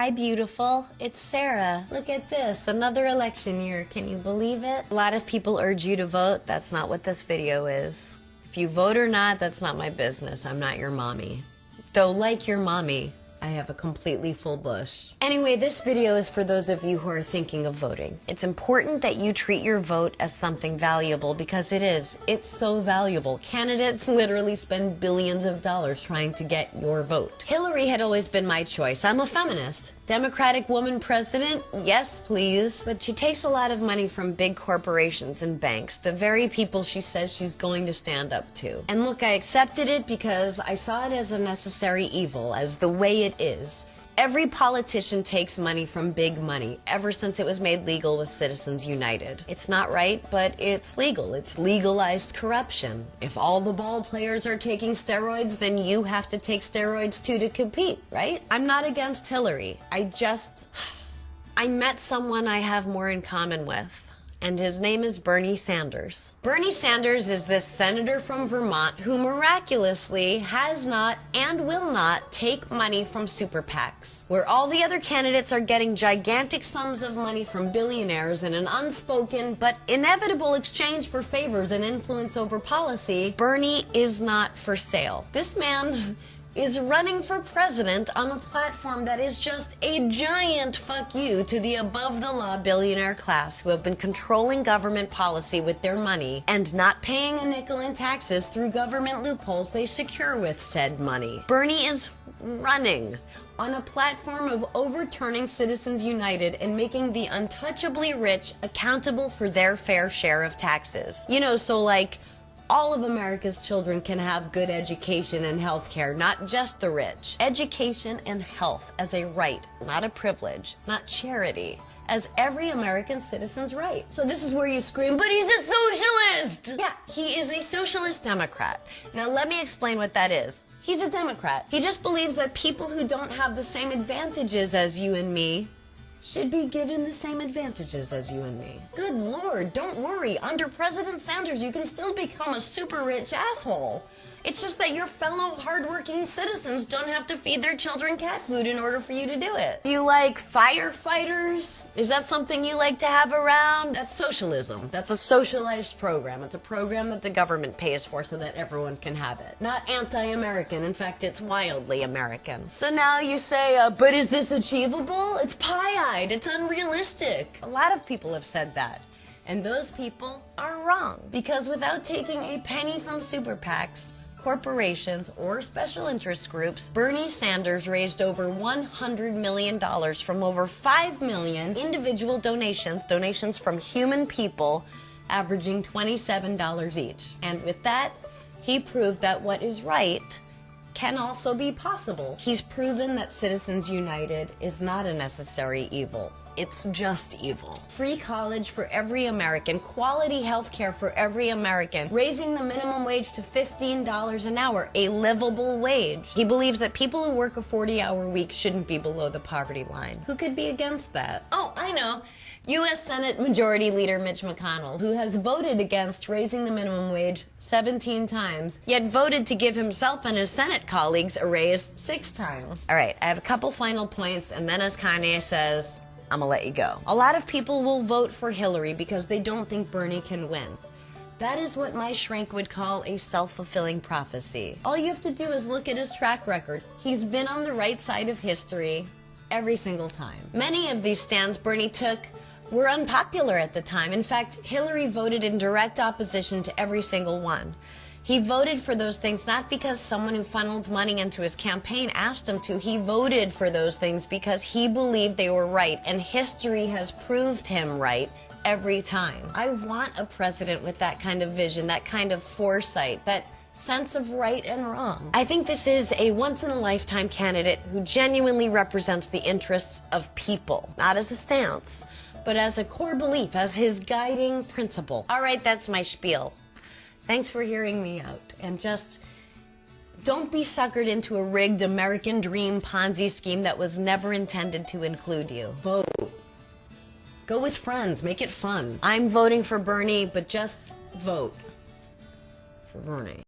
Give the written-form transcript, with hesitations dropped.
Hi, beautiful. It's Sarah. Look at this, another election year. Can you believe it? A lot of people urge you to vote. That's not what this video is. If you vote or not, that's not my business. I'm not your mommy. Though, like your mommy, I have a completely full bush. Anyway, this video is for those of you who are thinking of voting. It's important that you treat your vote as something valuable because it is. It's so valuable. Candidates literally spend billions of dollars trying to get your vote. Hillary had always been my choice. I'm a feminist. Democratic woman president? Yes, please. But she takes a lot of money from big corporations and banks, the very people she says she's going to stand up to. And look, I accepted it because I saw it as a necessary evil, as the way it is. Every politician takes money from big money ever since it was made legal with Citizens United. It's not right, but it's legal. It's legalized corruption. If all the ball players are taking steroids, then you have to take steroids too to compete, right? I'm not against Hillary. I met someone I have more in common with. And his name is Bernie Sanders. Bernie Sanders is this senator from Vermont who miraculously has not and will not take money from super PACs. Where all the other candidates are getting gigantic sums of money from billionaires in an unspoken but inevitable exchange for favors and influence over policy, Bernie is not for sale. This man is running for president on a platform that is just a giant fuck you to the above-the-law billionaire class who have been controlling government policy with their money and not paying a nickel in taxes through government loopholes they secure with said money. Bernie is running on a platform of overturning Citizens United and making the untouchably rich accountable for their fair share of taxes. You know, so like, all of America's children can have good education and health care, not just the rich. Education and health as a right, not a privilege, not charity, as every American citizen's right. So this is where you scream, but he's a socialist! Yeah, he is a socialist Democrat. Now let me explain what that is. He's a Democrat. He just believes that people who don't have the same advantages as you and me should be given the same advantages as you and me. Good Lord, don't worry. Under President Sanders, you can still become a super rich asshole. It's just that your fellow hardworking citizens don't have to feed their children cat food in order for you to do it. Do you like firefighters? Is that something you like to have around? That's socialism. That's a socialized program. It's a program that the government pays for so that everyone can have it. Not anti-American. In fact, it's wildly American. So now you say, but is this achievable? It's pie-eyed. It's unrealistic. A lot of people have said that. And those people are wrong. Because without taking a penny from super PACs, corporations, or special interest groups, Bernie Sanders raised over $100 million from over 5 million individual donations from human people, averaging $27 each. And with that, he proved that what is right can also be possible. He's proven that Citizens United is not a necessary evil. It's just evil. Free college for every American, quality health care for every American, raising the minimum wage to $15 an hour, a livable wage. He believes that people who work a 40-hour week shouldn't be below the poverty line. Who could be against that? Oh, I know. U.S. Senate Majority Leader Mitch McConnell, who has voted against raising the minimum wage 17 times, yet voted to give himself and his Senate colleagues a raise 6 times. All right, I have a couple final points, and then as Kanye says, I'm gonna let you go. A lot of people will vote for Hillary because they don't think Bernie can win. That is what my shrink would call a self-fulfilling prophecy. All you have to do is look at his track record. He's been on the right side of history every single time. Many of these stands Bernie took were unpopular at the time. In fact, Hillary voted in direct opposition to every single one. He voted for those things not because someone who funneled money into his campaign asked him to. He voted for those things because he believed they were right, and history has proved him right every time. I want a president with that kind of vision, that kind of foresight, that sense of right and wrong. I think this is a once-in-a-lifetime candidate who genuinely represents the interests of people, not as a stance, but as a core belief, as his guiding principle. All right, that's my spiel. Thanks for hearing me out, and just don't be suckered into a rigged American dream Ponzi scheme that was never intended to include you. Vote. Go with friends, make it fun. I'm voting for Bernie, but just vote for Bernie.